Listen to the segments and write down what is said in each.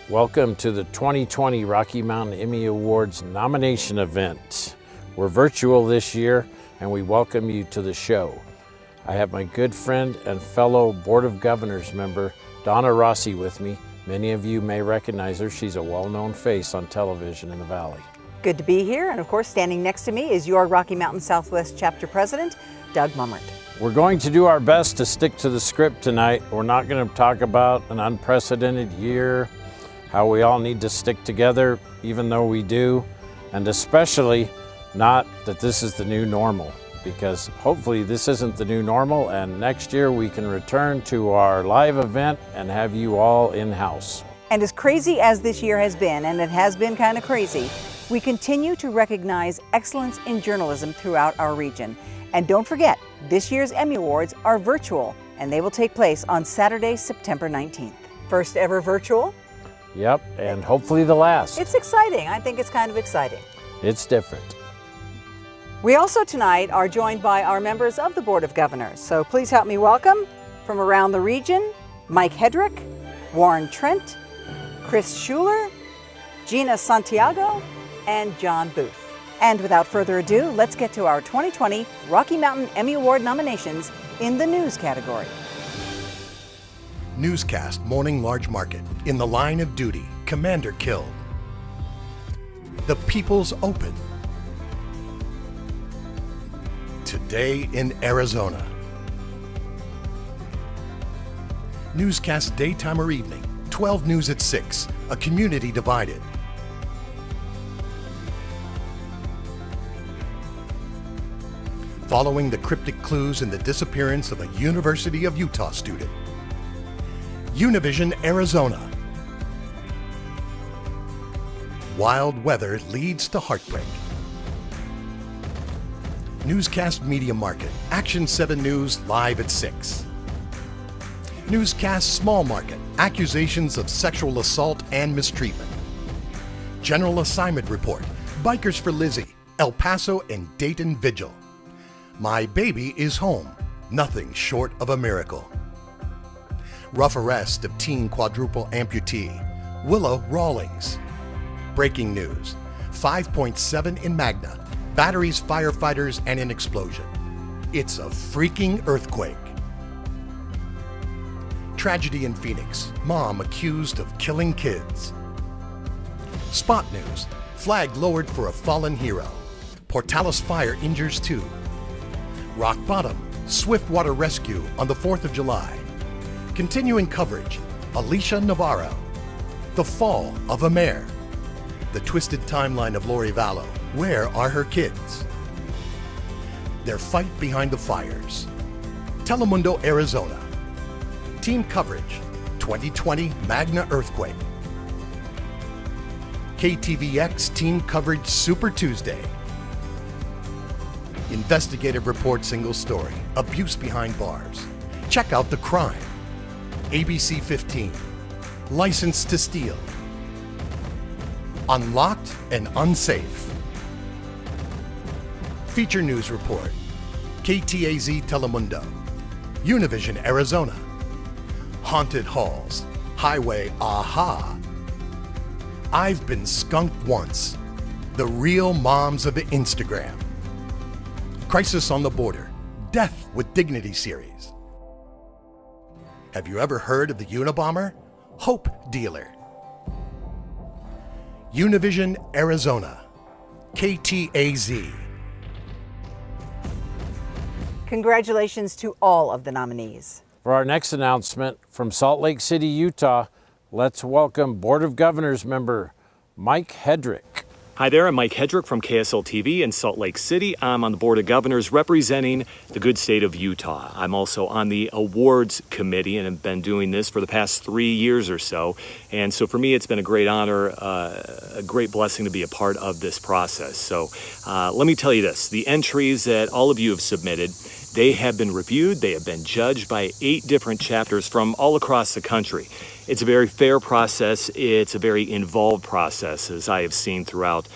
Welcome to the 2020 Rocky Mountain Emmy Awards nomination event. We're virtual this year and we welcome you to the show. I have my good friend and fellow Board of Governors member, Donna Rossi, with me. Many of you may recognize her. She's a well-known face on television in the Valley. Good to be here, and of course standing next to me is your Rocky Mountain Southwest Chapter President, Doug Mummert. We're going to do our best to stick to the script tonight. We're not going to talk about an unprecedented year, how we all need to stick together, even though we do, and especially not that this is the new normal, because hopefully this isn't the new normal, and next year we can return to our live event and have you all in-house. And as crazy as this year has been, and it has been kind of crazy, we continue to recognize excellence in journalism throughout our region. And don't forget, this year's Emmy Awards are virtual, and they will take place on Saturday, September 19th. First ever virtual? Yep, and hopefully the last. It's exciting. I think it's kind of exciting. It's different. We also tonight are joined by our members of the Board of Governors. So please help me welcome from around the region, Mike Hedrick, Warren Trent, Chris Schuler, Gina Santiago, and John Booth. And without further ado, let's get to our 2020 Rocky Mountain Emmy Award nominations in the news category. Newscast Morning Large Market. In the line of duty, commander killed. The People's Open. Today in Arizona. Newscast daytime or evening. 12 News at 6. A community divided. Following the cryptic clues in the disappearance of a University of Utah student. Univision Arizona. Wild weather leads to heartbreak. Newscast Media Market. Action 7 News live at 6. Newscast Small Market. Accusations of sexual assault and mistreatment. General Assignment Report. Bikers for Lizzie. El Paso and Dayton Vigil. My Baby is Home. Nothing short of a miracle. Rough arrest of teen quadruple amputee, Willow Rawlings. Breaking news, 5.7 in Magna, batteries, firefighters, and an explosion. It's a freaking earthquake. Tragedy in Phoenix, mom accused of killing kids. Spot news, flag lowered for a fallen hero. Portales fire injures 2. Rock bottom, swift water rescue on the 4th of July. Continuing coverage, Alicia Navarro. The fall of a mayor. The twisted timeline of Lori Vallow. Where are her kids? Their fight behind the fires. Telemundo, Arizona. Team coverage, 2020 Magna earthquake. KTVX team coverage Super Tuesday. Investigative report single story, abuse behind bars. Check out the crime. ABC 15, License to Steal. Unlocked and Unsafe. Feature News Report, KTAZ Telemundo. Univision Arizona. Haunted Halls, Highway Aha. I've Been Skunked Once. The Real Moms of Instagram. Crisis on the Border, Death with Dignity series. Have you ever heard of the Unabomber? Hope Dealer. Univision Arizona, KTAZ. Congratulations to all of the nominees. For our next announcement from Salt Lake City, Utah, let's welcome Board of Governors member Mike Hedrick. Hi there, I'm Mike Hedrick from KSL TV in Salt Lake City. I'm on the Board of Governors representing the good state of Utah. I'm also on the awards committee and have been doing this for the past 3 years or so. And so for me, it's been a great honor, a great blessing to be a part of this process. So let me tell you this, the entries that all of you have submitted They have been reviewed, they have been judged by 8 different chapters from all across the country. It's a very fair process. It's a very involved process, as I have seen throughout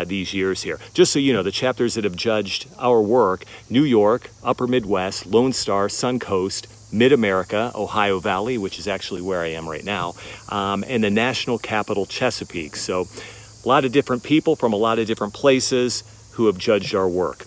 these years here. Just so you know, the chapters that have judged our work: New York, Upper Midwest, Lone Star, Suncoast, Mid-America, Ohio Valley, which is actually where I am right now, and the National Capital, Chesapeake. So a lot of different people from a lot of different places who have judged our work.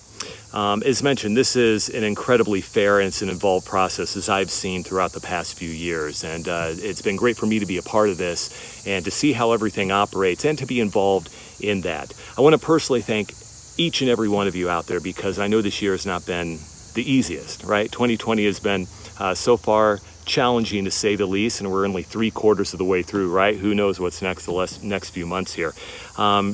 As mentioned, this is an incredibly fair and it's an involved process, as I've seen throughout the past few years. And it's been great for me to be a part of this and to see how everything operates and to be involved in that. I want to personally thank each and every one of you out there, because I know this year has not been the easiest, right? 2020 has been so far challenging, to say the least, and we're only 3/4 of the way through, right? Who knows what's next the next few months here. From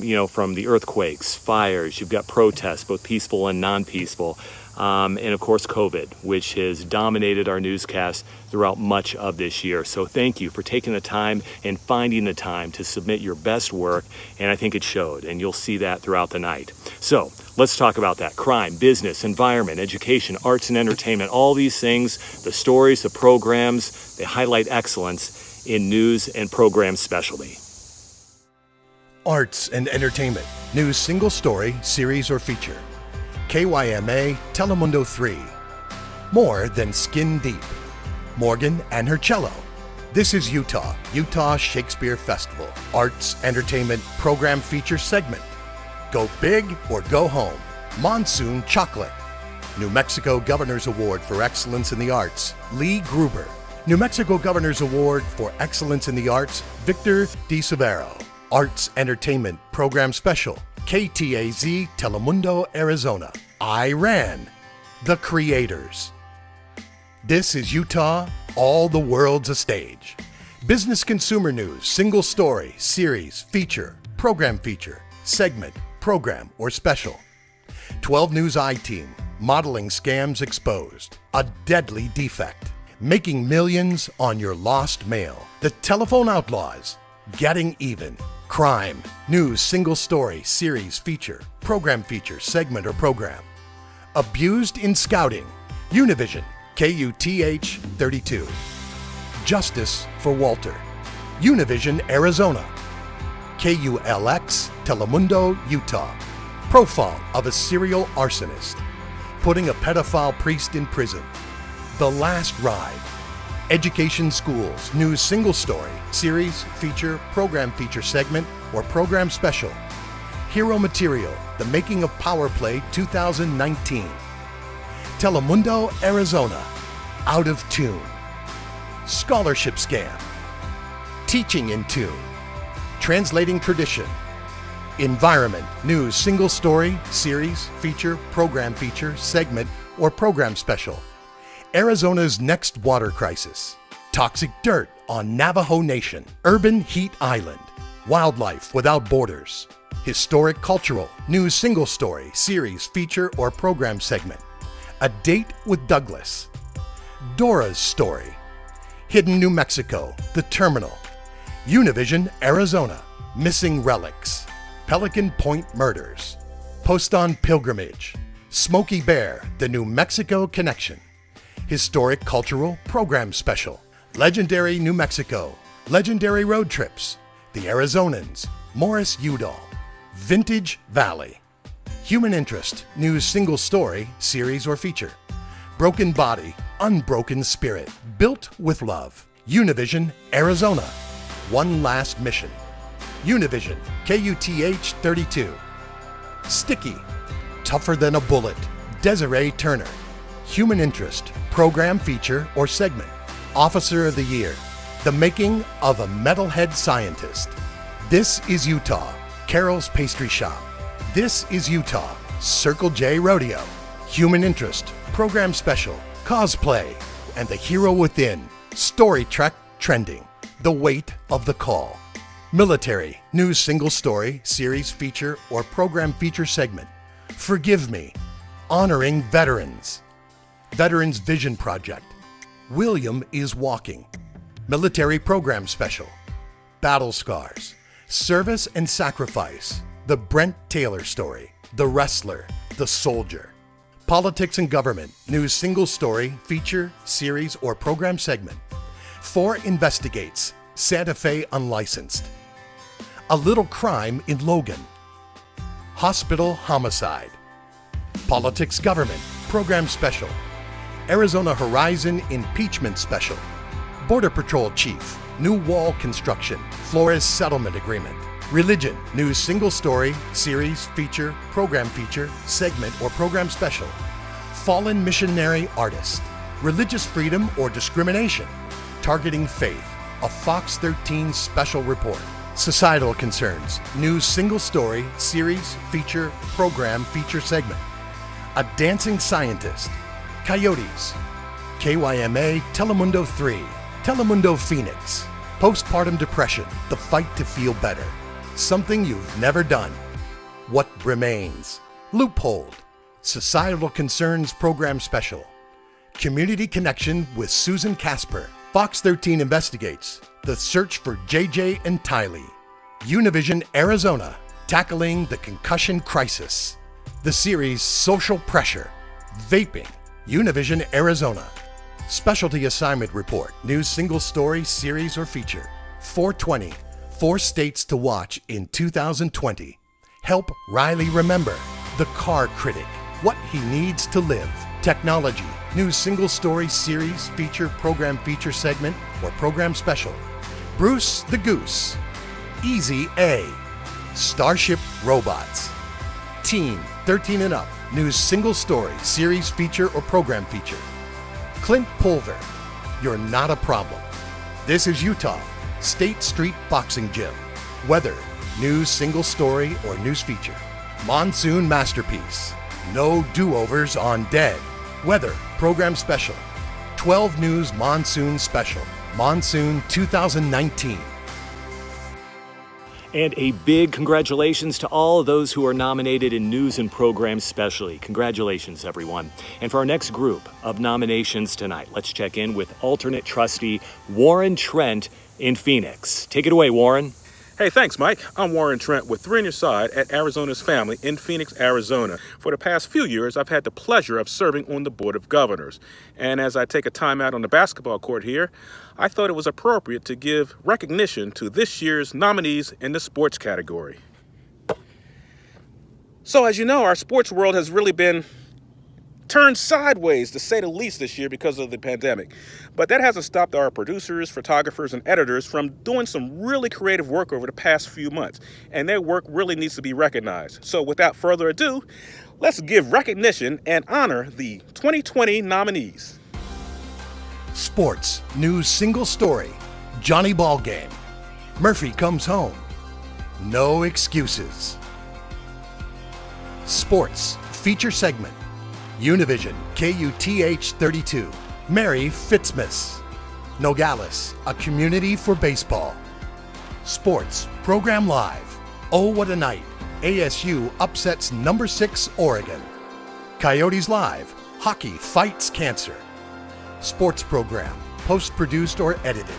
the earthquakes, fires, you've got protests, both peaceful and non-peaceful, and of course COVID, which has dominated our newscast throughout much of this year. So thank you for taking the time and finding the time to submit your best work, and I think it showed, and you'll see that throughout the night. So let's talk about that. Crime, business, environment, education, arts and entertainment, all these things, the stories, the programs, they highlight excellence in news and program specialty. Arts and entertainment, news single story, series or feature. KYMA Telemundo 3. More than skin deep. Morgan and her cello. This is Utah, Utah Shakespeare Festival. Arts, entertainment, program feature segment. Go big or go home. Monsoon Chocolate. New Mexico Governor's Award for Excellence in the Arts, Lee Gruber. New Mexico Governor's Award for Excellence in the Arts, Victor De Severo. Arts Entertainment Program Special, KTAZ Telemundo, Arizona. Iran, The Creators. This is Utah, all the world's a stage. Business consumer news, single story, series, feature, program feature, segment, program, or special. 12 News I-Team, modeling scams exposed. A deadly defect. Making millions on your lost mail. The Telephone Outlaws, getting even. Crime, news, single story, series, feature, program feature, segment, or program. Abused in Scouting, Univision, KUTH 32. Justice for Walter, Univision, Arizona. KULX, Telemundo, Utah. Profile of a serial arsonist. Putting a pedophile priest in prison. The Last Ride. Education Schools, news single story, series, feature, program feature segment, or program special. Hero Material, The Making of Power Play 2019. Telemundo, Arizona, Out of Tune. Scholarship Scam. Teaching in Tune. Translating Tradition. Environment, news single story, series, feature, program feature, segment, or program special. Arizona's next water crisis. Toxic dirt on Navajo Nation. Urban Heat Island. Wildlife without borders. Historic cultural, news single story, series, feature, or program segment. A Date with Douglas. Dora's Story. Hidden New Mexico, The Terminal. Univision, Arizona, Missing Relics. Pelican Point Murders. Post on Pilgrimage. Smokey Bear, The New Mexico Connection. Historic Cultural Program Special. Legendary New Mexico. Legendary Road Trips. The Arizonans. Morris Udall. Vintage Valley. Human Interest. News single story, series, or feature. Broken Body. Unbroken Spirit. Built with Love. Univision, Arizona. One Last Mission. Univision, KUTH 32. Sticky. Tougher Than a Bullet. Desiree Turner. Human Interest, program feature or segment. Officer of the Year. The Making of a Metalhead Scientist. This is Utah, Carol's Pastry Shop. This is Utah, Circle J Rodeo. Human Interest, program special, cosplay, and the hero within. Story Trek trending. The Weight of the Call. Military, news single story, series, feature, or program feature segment. Forgive Me. Honoring Veterans. Veterans Vision Project. William is Walking. Military Program Special. Battle Scars. Service and Sacrifice. The Brent Taylor Story. The Wrestler. The Soldier. Politics and Government, news single story, feature, series, or program segment. 4 investigates, Santa Fe unlicensed. A Little Crime in Logan. Hospital Homicide. Politics Government, program special. Arizona Horizon Impeachment Special. Border Patrol Chief, new wall construction, Flores settlement agreement. Religion, news single story, series, feature, segment, or program special. Fallen missionary artist. Religious freedom or discrimination. Targeting faith, a Fox 13 special report. Societal concerns, news single story, series, feature, segment. A dancing scientist. Coyotes. KYMA Telemundo 3. Telemundo Phoenix. Postpartum depression, the fight to feel better. Something you've never done. What remains? Loopholed. Societal concerns program special. Community connection with Susan Casper. Fox 13 investigates the search for JJ and Tylee. Univision Arizona, tackling the concussion crisis. The series Social Pressure. Vaping. Univision Arizona. Specialty assignment report, news single story, series, or feature. 420, 4 states to watch in 2020. Help Riley remember. The Car Critic, what he needs to live. Technology, news single story, series, feature segment, or program special. Bruce the Goose. Easy A. Starship Robots. Teen, 13 and up, news single story, series, feature, or program feature. Clint Pulver, you're not a problem. This is Utah, State Street Boxing Gym. Weather, news single story or news feature. Monsoon Masterpiece, no do-overs on Dead. Weather, program special. 12 News Monsoon Special, Monsoon 2019. And a big congratulations to all of those who are nominated in news and programs specially. Congratulations, everyone. And for our next group of nominations tonight, let's check in with alternate trustee Warren Trent in Phoenix. Take it away, Warren. Hey, thanks, Mike. I'm Warren Trent with Three on Your Side at Arizona's Family in Phoenix, Arizona. For the past few years, I've had the pleasure of serving on the Board of Governors. And as I take a time out on the basketball court here, I thought it was appropriate to give recognition to this year's nominees in the sports category. So as you know, our sports world has really been turned sideways, to say the least, this year because of the pandemic. But that hasn't stopped our producers, photographers, and editors from doing some really creative work over the past few months. And their work really needs to be recognized. So without further ado, let's give recognition and honor the 2020 nominees. Sports, news single story, Johnny Ballgame. Murphy Comes Home. No excuses. Sports, feature segment. Univision, KUTH 32, Mary Fitzmas. Nogales, a community for baseball. Sports, program live. Oh, what a night. ASU upsets number 6 Oregon. Coyotes Live, hockey fights cancer. Sports program, post-produced or edited.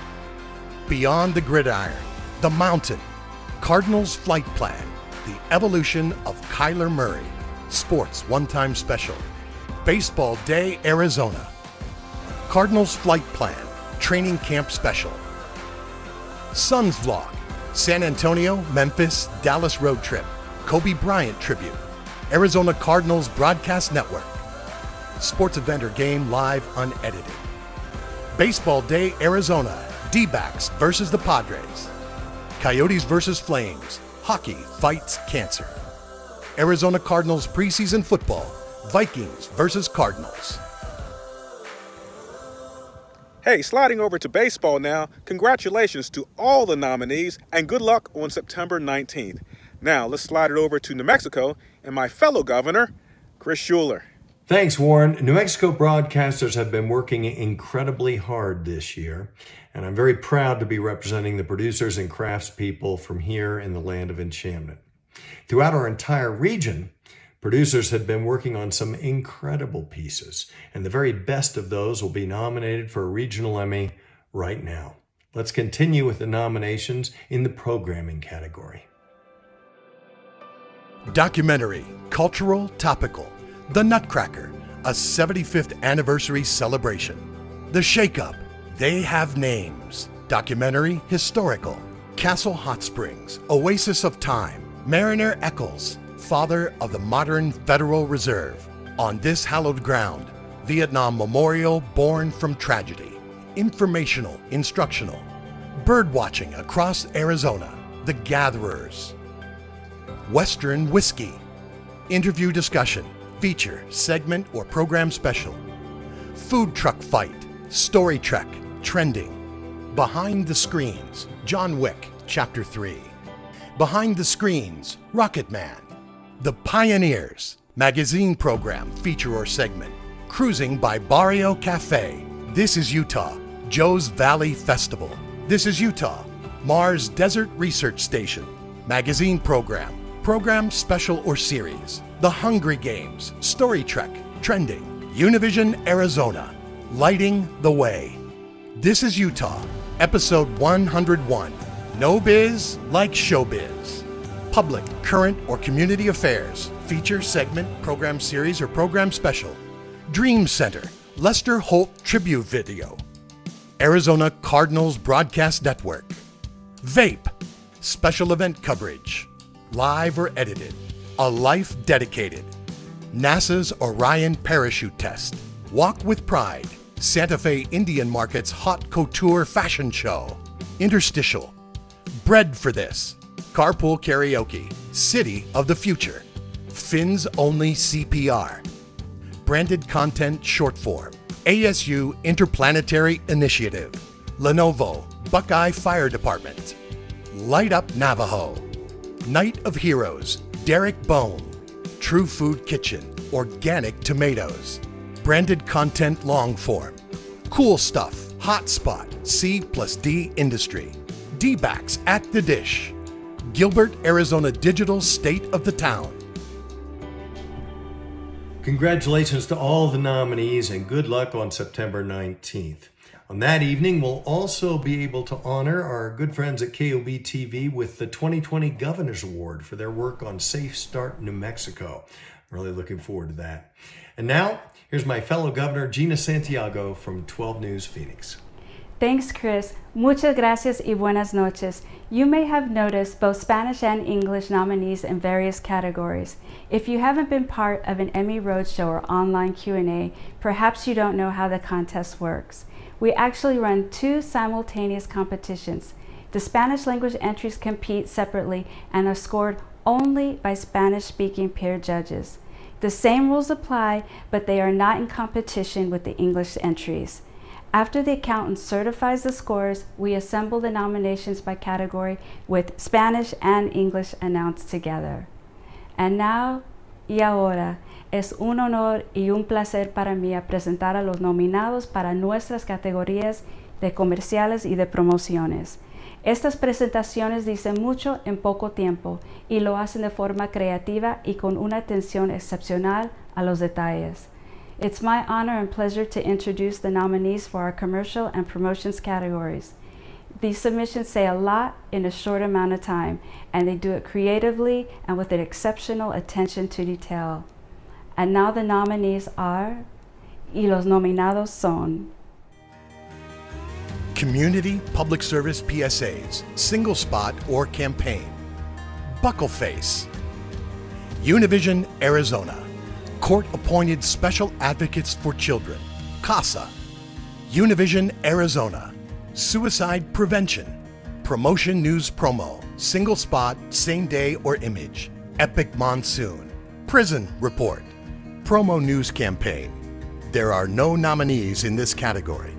Beyond the Gridiron, The Mountain. Cardinals Flight Plan, the evolution of Kyler Murray. Sports one-time special. Baseball Day, Arizona. Cardinals Flight Plan, Training Camp Special. Suns Vlog, San Antonio, Memphis, Dallas Road Trip, Kobe Bryant Tribute, Arizona Cardinals Broadcast Network. Sports event or game live unedited. Baseball Day, Arizona, D-backs versus the Padres. Coyotes versus Flames, hockey fights cancer. Arizona Cardinals preseason football, Vikings versus Cardinals. Hey, sliding over to baseball now, congratulations to all the nominees and good luck on September 19th. Now, let's slide it over to New Mexico and my fellow governor, Chris Schuler. Thanks, Warren. New Mexico broadcasters have been working incredibly hard this year, and I'm very proud to be representing the producers and craftspeople from here in the land of enchantment. Throughout our entire region, producers have been working on some incredible pieces, and the very best of those will be nominated for a regional Emmy right now. Let's continue with the nominations in the programming category. Documentary, cultural, topical. The Nutcracker, a 75th anniversary celebration. The Shake-Up, They Have Names, documentary, historical. Castle Hot Springs, Oasis of Time, Mariner Eccles, father of the modern Federal Reserve. On this hallowed ground, Vietnam Memorial born from tragedy. Informational, instructional. Birdwatching across Arizona, The Gatherers. Western Whiskey. Interview discussion, feature, segment, or program special. Food truck fight, story trek, trending. Behind the Screens, John Wick, Chapter 3. Behind the Screens, Rocket Man. The Pioneers, magazine program, feature or segment. Cruising by Barrio Cafe. This is Utah, Joe's Valley Festival. This is Utah, Mars Desert Research Station. Magazine program, program special or series. The Hungry Games, Story Trek, Trending. Univision Arizona, Lighting the Way. This is Utah, episode 101. No biz like showbiz. Public, current, or community affairs. Feature, segment, program series, or program special. Dream Center, Lester Holt tribute video. Arizona Cardinals Broadcast Network. Vape, special event coverage. Live or edited. A life dedicated. NASA's Orion parachute test. Walk with Pride. Santa Fe Indian Market's Hot Couture Fashion Show. Interstitial. Bred for This. Carpool Karaoke. City of the Future. Fins Only CPR. Branded Content Short Form. ASU Interplanetary Initiative. Lenovo Buckeye Fire Department. Light Up Navajo. Night of Heroes. Derek Bone. True Food Kitchen. Organic Tomatoes. Branded Content Long Form. Cool Stuff. Hotspot. C+D Industry. D-Backs at the Dish. Gilbert, Arizona Digital State of the Town. Congratulations to all the nominees and good luck on September 19th. On that evening, we'll also be able to honor our good friends at KOB TV with the 2020 Governor's Award for their work on Safe Start New Mexico. Really looking forward to that. And now, here's my fellow governor, Gina Santiago from 12 News Phoenix. Thanks, Chris. Muchas gracias y buenas noches. You may have noticed both Spanish and English nominees in various categories. If you haven't been part of an Emmy Roadshow or online Q&A, perhaps you don't know how the contest works. We actually run two simultaneous competitions. The Spanish language entries compete separately and are scored only by Spanish-speaking peer judges. The same rules apply, but they are not in competition with the English entries. After the accountant certifies the scores, we assemble the nominations by category with Spanish and English announced together. And now, y ahora, es un honor y un placer para mí presentar a los nominados para nuestras categorías de comerciales y de promociones. Estas presentaciones dicen mucho en poco tiempo y lo hacen de forma creativa y con una atención excepcional a los detalles. It's my honor and pleasure to introduce the nominees for our commercial and promotions categories. These submissions say a lot in a short amount of time, and they do it creatively and with an exceptional attention to detail. And now the nominees are, y los nominados son. Community Public Service PSAs, Single Spot or Campaign. Buckleface. Univision Arizona. Court-appointed Special Advocates for Children, CASA. Univision Arizona. Suicide Prevention. Promotion News Promo. Single Spot, Same Day or Image. Epic Monsoon. Prison Report. Promo News Campaign. There are no nominees in this category.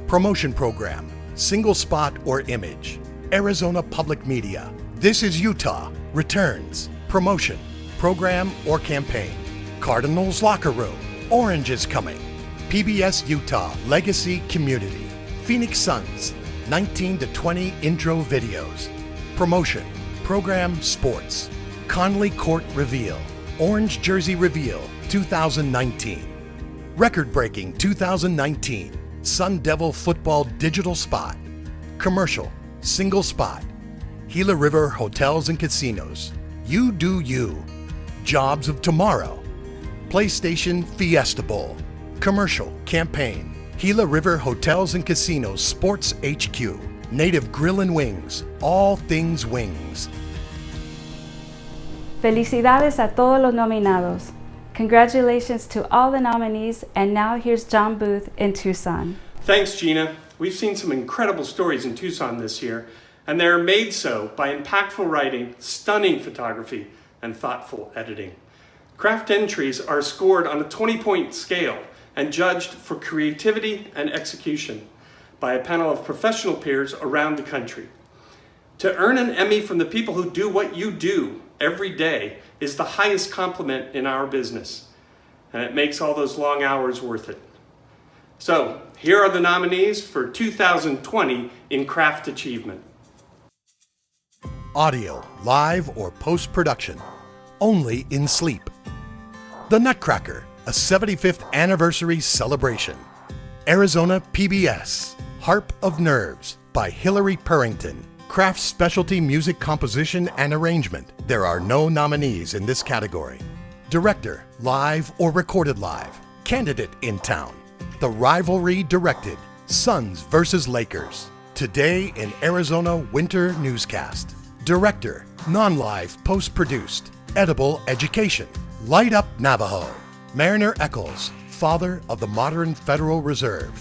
Promotion Program. Single Spot or Image. Arizona Public Media. This is Utah. Returns. Promotion. Program or Campaign. Cardinals Locker Room. Orange is Coming. PBS Utah Legacy Community. Phoenix Suns. 19 to 20 intro videos. Promotion. Program Sports. Conley Court Reveal. Orange Jersey Reveal 2019. Record-breaking 2019. Sun Devil Football Digital Spot. Commercial. Single Spot. Gila River Hotels and Casinos. You Do You. Jobs of Tomorrow. PlayStation Fiesta Bowl. Commercial campaign. Gila River Hotels and Casinos Sports HQ. Native Grill and Wings. All things wings. Felicidades a todos los nominados. Congratulations to all the nominees, and now here's John Booth in Tucson. Thanks, Gina. We've seen some incredible stories in Tucson this year, and they are made so by impactful writing, stunning photography, and thoughtful editing. Craft entries are scored on a 20-point scale and judged for creativity and execution by a panel of professional peers around the country. To earn an Emmy from the people who do what you do every day is the highest compliment in our business, and it makes all those long hours worth it. So, here are the nominees for 2020 in Craft Achievement. Audio, live, or post-production. Only in sleep. The Nutcracker, a 75th anniversary celebration. Arizona PBS, Harp of Nerves by Hilary Purrington. Craft Specialty Music Composition and Arrangement. There are no nominees in this category. Director, live or recorded live. Candidate in town. The Rivalry Directed, Suns vs. Lakers. Today in Arizona Winter Newscast. Director, non-live, post-produced. Edible Education. Light Up Navajo. Mariner Eccles, father of the modern Federal Reserve.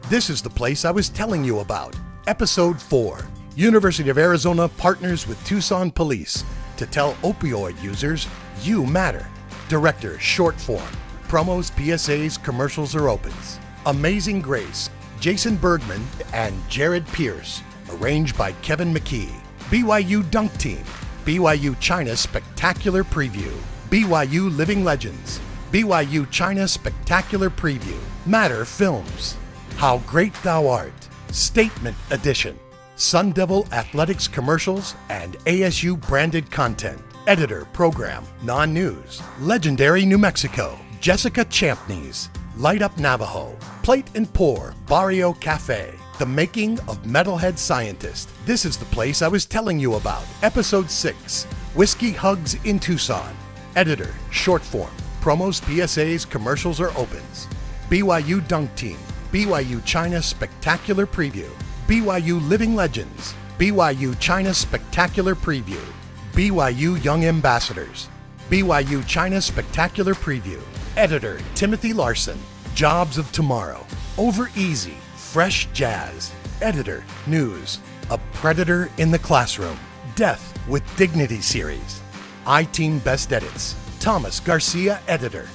This is the place I was telling you about. Episode 4. University of Arizona partners with Tucson Police to tell opioid users you matter. Director, short form. Promos, PSAs, commercials, or opens. Amazing Grace, Jason Bergman and Jared Pierce. Arranged by Kevin McKee. BYU Dunk Team. BYU China Spectacular Preview. BYU Living Legends. BYU China Spectacular Preview. Matter Films. How Great Thou Art. Statement Edition. Sun Devil Athletics commercials and ASU branded content. Editor, program, non-news. Legendary New Mexico. Jessica Champneys. Light Up Navajo. Plate and Pour, Barrio Cafe. The Making of Metalhead Scientist. This is the place I was telling you about. Episode 6. Whiskey Hugs in Tucson. Editor, short form. Promos, PSAs, commercials, or opens. BYU Dunk Team. BYU China Spectacular Preview. BYU Living Legends. BYU China Spectacular Preview. BYU Young Ambassadors. BYU China Spectacular Preview. Editor, Timothy Larson. Jobs of Tomorrow. Over Easy. Fresh Jazz. Editor, News. A Predator in the Classroom. Death with Dignity Series. I-Team Best Edits. Thomas Garcia, Editor.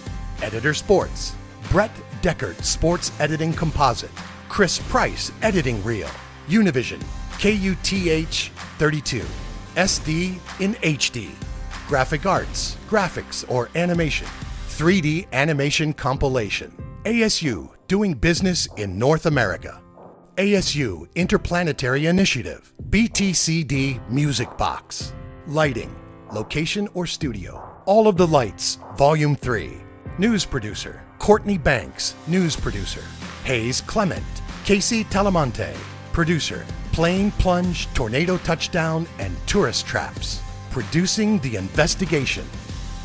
Editor Sports. Brett Deckard, Sports Editing Composite. Chris Price, Editing Reel. Univision. KUTH 32. SD in HD. Graphic Arts, Graphics or Animation. 3D Animation Compilation. ASU, Doing Business in North America. ASU Interplanetary Initiative. BTCD Music Box. Lighting, Location or Studio. All of the Lights, Volume 3. News Producer, Courtney Banks, News Producer. Hayes Clement. Casey Talamonte, Producer. Plane Plunge, Tornado Touchdown, and Tourist Traps. Producing The Investigation.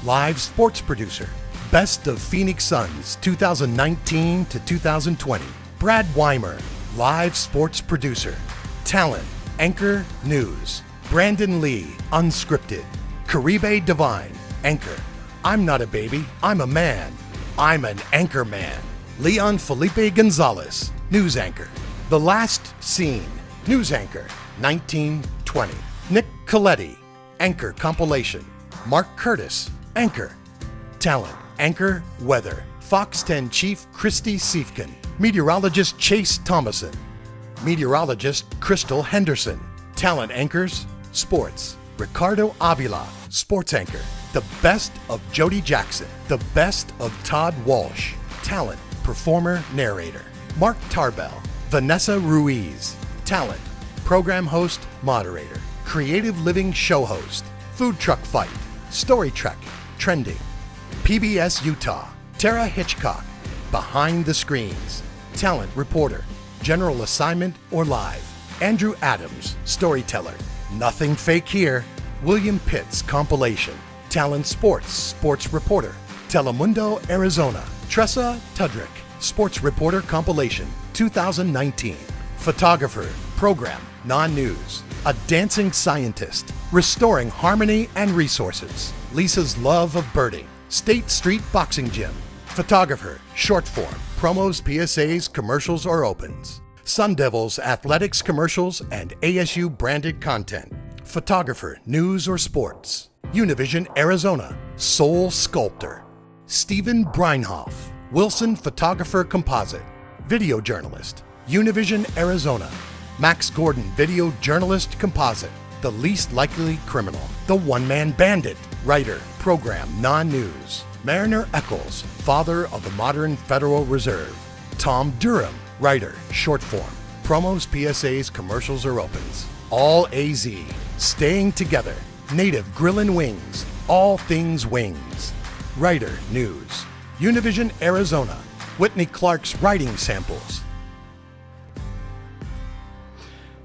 Live Sports Producer. Best of Phoenix Suns 2019 to 2020. Brad Weimer, Live Sports Producer. Talent, Anchor News. Brandon Lee, Unscripted. Caribe Divine, Anchor. I'm not a baby, I'm a man. I'm an anchor man. Leon Felipe Gonzalez, News Anchor. The Last Scene, News Anchor, 1920. Nick Coletti, Anchor Compilation. Mark Curtis, Anchor. Talent, Anchor Weather. Fox 10 Chief Christy Siefkin. Meteorologist Chase Thomason. Meteorologist Crystal Henderson. Talent Anchors, Sports. Ricardo Avila, Sports Anchor. The best of Jody Jackson. The best of Todd Walsh. Talent, Performer, Narrator. Mark Tarbell. Vanessa Ruiz. Talent, Program Host, Moderator. Creative Living Show Host. Food Truck Fight. Story Trek. Trending. PBS Utah. Tara Hitchcock. Behind the Screens. Talent Reporter. General Assignment or Live. Andrew Adams, Storyteller. Nothing Fake Here. William Pitts Compilation. Talent Sports, Sports Reporter. Telemundo, Arizona, Tressa Tudrick, Sports Reporter Compilation, 2019. Photographer, program, non-news. A dancing scientist, restoring harmony and resources. Lisa's love of birding, State Street Boxing Gym. Photographer, short form, promos, PSAs, commercials, or opens. Sun Devils athletics commercials and ASU branded content. Photographer, news or sports. Univision, Arizona, Soul Sculptor. Stephen Breinhoff, Wilson Photographer Composite. Video journalist, Univision, Arizona. Max Gordon, video journalist composite. The least likely criminal. The one-man bandit. Writer, program, non-news. Mariner Eccles, father of the modern Federal Reserve. Tom Durham, writer, short form. Promos, PSAs, commercials, or opens. All AZ. Staying together. Native Grillin' Wings. All things wings. Writer, news. Univision, Arizona. Whitney Clark's writing samples.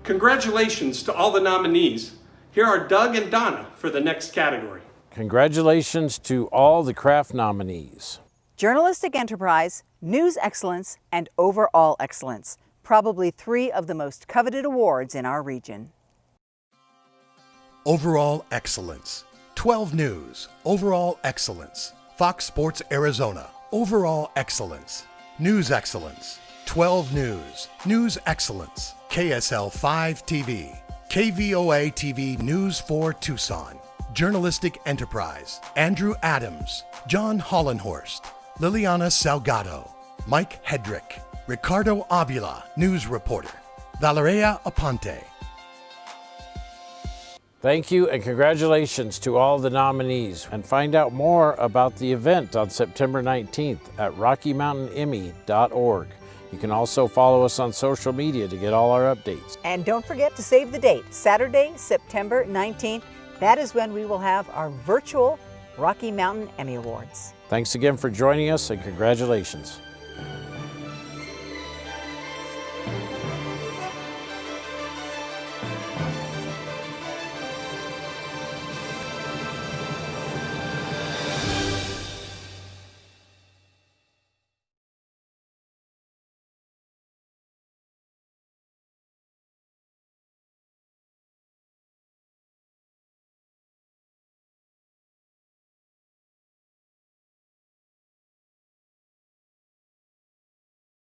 Congratulations to all the nominees. Here are Doug and Donna for the next category. Congratulations to all the craft nominees. Journalistic Enterprise, News Excellence, and Overall Excellence. Probably 3 of the most coveted awards in our region. Overall Excellence. 12 News. Overall Excellence. Fox Sports Arizona. Overall Excellence. News Excellence. 12 News. News Excellence. KSL 5 TV. KVOA TV News 4 Tucson. Journalistic Enterprise. Andrew Adams. John Hollenhorst. Liliana Salgado. Mike Hedrick. Ricardo Avila, news reporter. Valeria Aponte. Thank you and congratulations to all the nominees. And find out more about the event on September 19th at RockyMountainEmmy.org. You can also follow us on social media to get all our updates. And don't forget to save the date, Saturday, September 19th. That is when we will have our virtual Rocky Mountain Emmy Awards. Thanks again for joining us and congratulations.